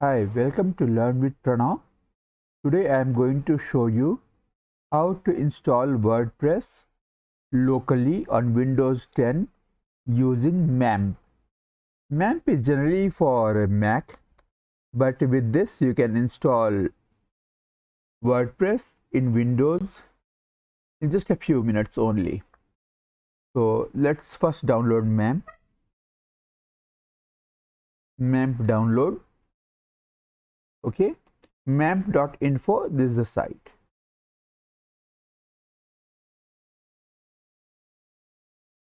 Hi, welcome to Learn with Pranav. Today I am going to show you how to install WordPress locally on Windows 10 using MAMP. MAMP is generally for Mac, but with this you can install WordPress in Windows in just a few minutes only. So let's first download MAMP. MAMP download. Okay, MAMP.info. This is the site.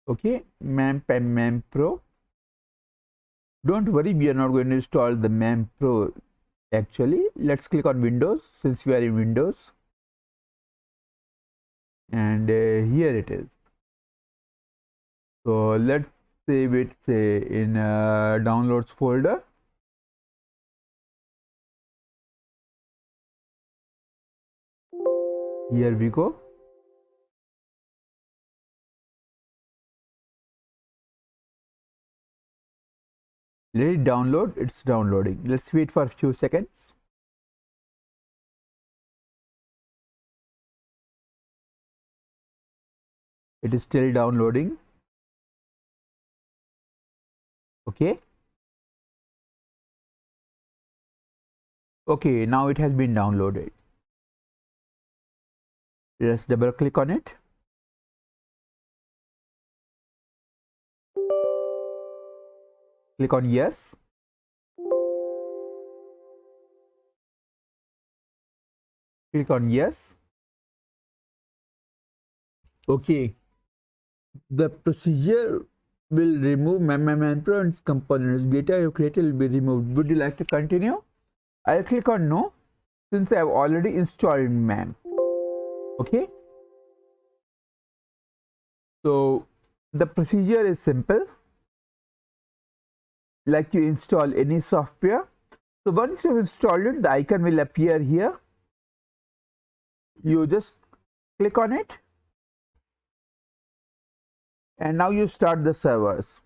Okay, MAMP and MAMP Pro. Don't worry, we are not going to install the MAMP Pro actually. Let's click on Windows since we are in Windows, and here it is. So let's save it, say, in downloads folder. Here we go. Let it download. It's downloading. Let's wait for a few seconds. It is still downloading. Okay. Okay, now it has been downloaded. Let's double click on it. Click on yes. Click on yes. Okay. The procedure will remove MAMP and its components. Data you created will be removed. Would you like to continue? I'll click on no since I have already installed MAMP. Okay. So the procedure is simple. Like you install any software. So once you've installed it, the icon will appear here. You just click on it. And now you start the servers.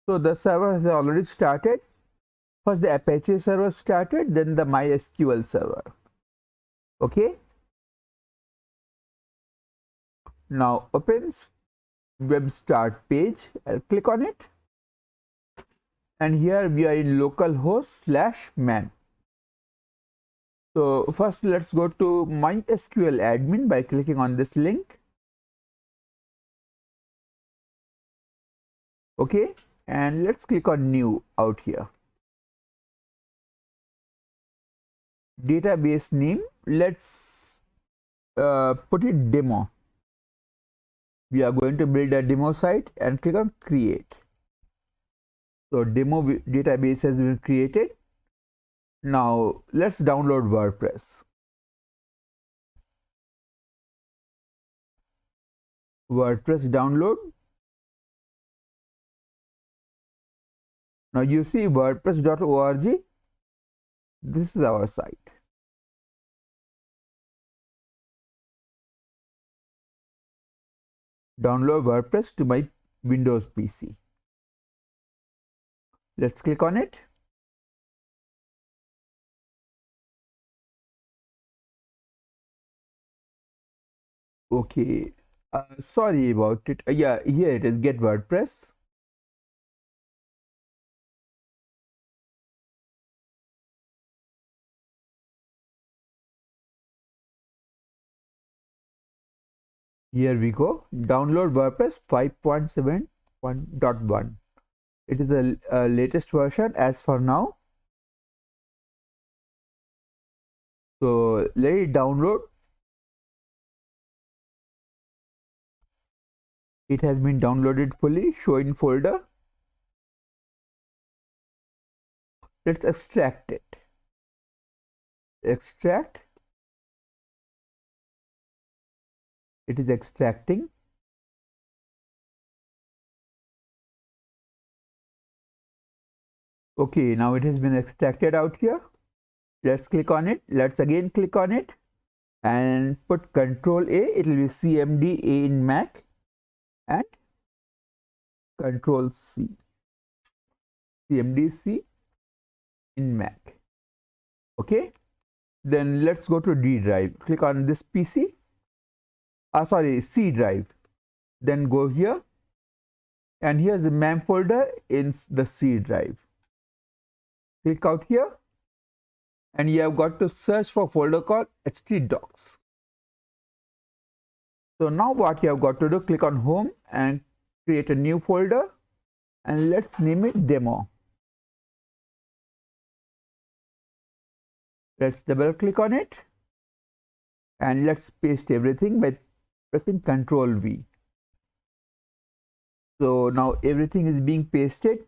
So the server has already started. First the Apache server started, then the MySQL server. Okay. Now opens web start page. I'll click on it. And here we are in localhost/man. So first let's go to MySQL admin by clicking on this link. Okay, and let's click on new out here. Database name, let's put it demo. We are going to build a demo site and click on create. So demo database has been created. Now let's download WordPress. WordPress download. Now you see WordPress.org. This is our site. Download WordPress to my Windows PC. Let's click on it. Okay, sorry about it. Yeah, here it is. Get WordPress. Here we go. Download WordPress 5.7.1. It is the latest version as for now. So let it download. It has been downloaded fully. Show in folder. Let's extract it. Extract. It is extracting. Okay, now it has been extracted out here. Let's click on it. Let's again click on it and put Control A. It will be CMD A in Mac and Control C. CMD C. in Mac. Okay, then let's go to D drive. Click on this PC, C drive. Then go here, and here's the MAMP folder in the C drive. Click out here, and you have got to search for folder called htdocs. So now what you have got to do, click on home and create a new folder, and let's name it demo. Let's double click on it, and let's paste everything by pressing Ctrl V. So now everything is being pasted.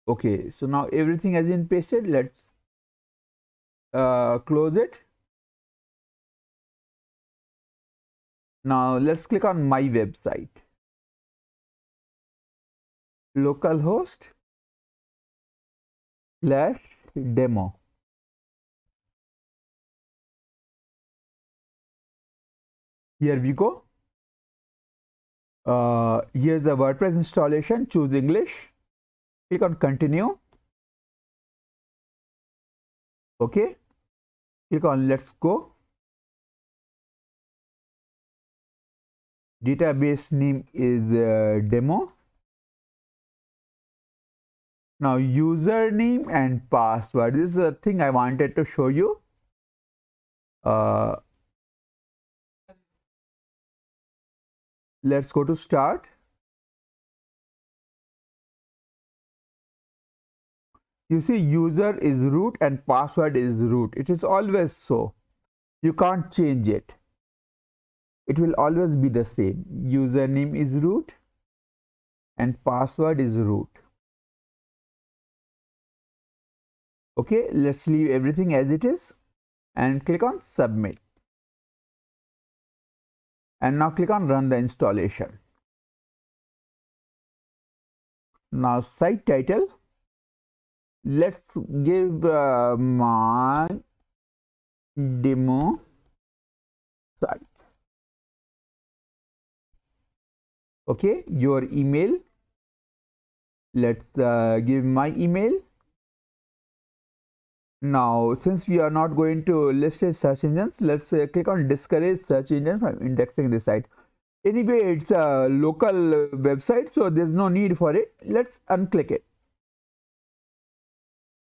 Okay, so now everything has been pasted. Let's close it. Now let's click on my website. Localhost / demo. Here we go. Here's the WordPress installation. Choose English. Click on continue. Okay. Click on let's go. Database name is demo. Now username and password. This is the thing I wanted to show you. Let's go to start. You see user is root and password is root. It is always so. You can't change it. It will always be the same. Username is root and password is root. Okay, let's leave everything as it is and click on submit. And now click on run the installation. Now site title. Let's give my demo site. Okay, your email. Let's give my email. Now, since we are not going to list search engines, let's click on discourage search engines from indexing the site. Anyway, it's a local website, so there's no need for it. Let's unclick it.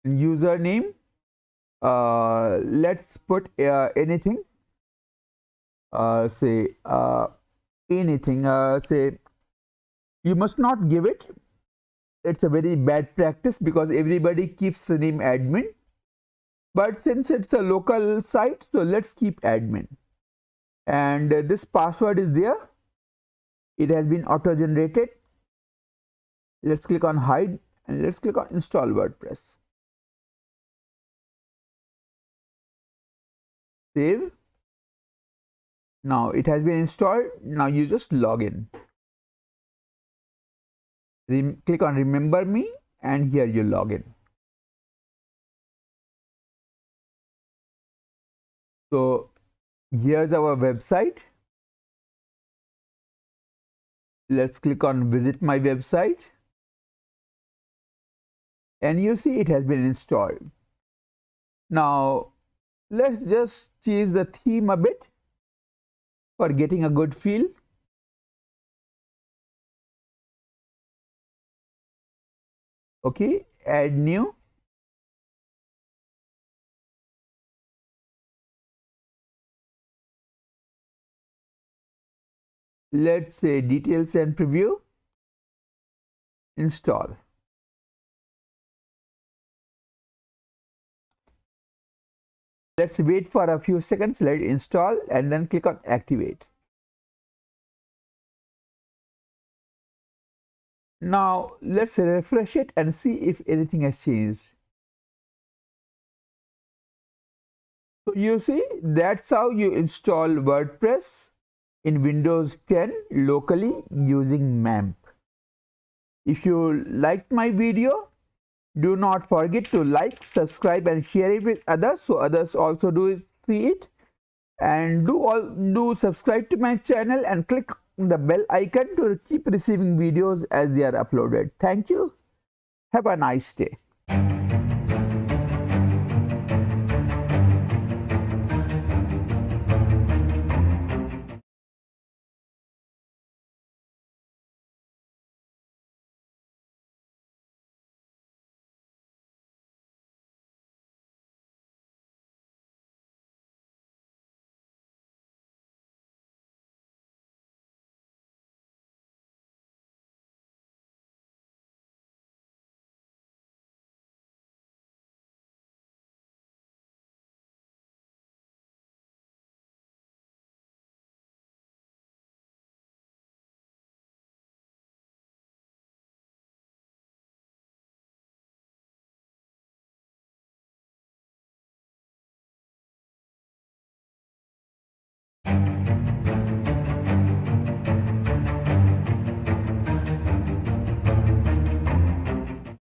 Username. Let's put anything. Say anything. Say you must not give it. It's a very bad practice because everybody keeps the name admin. But since it's a local site, so let's keep admin. And this password is there. It has been auto-generated. Let's click on hide and let's click on install WordPress. Save. Now it has been installed. Now you just log in. Click on remember me and here you log in. So here's our website. Let's click on visit my website. And you see it has been installed. Now let's just change the theme a bit for getting a good feel. Okay, add new. Let's say details and preview. Install. Let's wait for a few seconds, let it install and then click on activate. Now let's refresh it and see if anything has changed. So you see, that's how you install WordPress in Windows 10 locally using MAMP. If you liked my video, do not forget to like, subscribe and share it with others so others also do see it. and do subscribe to my channel and click the bell icon to keep receiving videos as they are uploaded. Thank you. Have a nice day.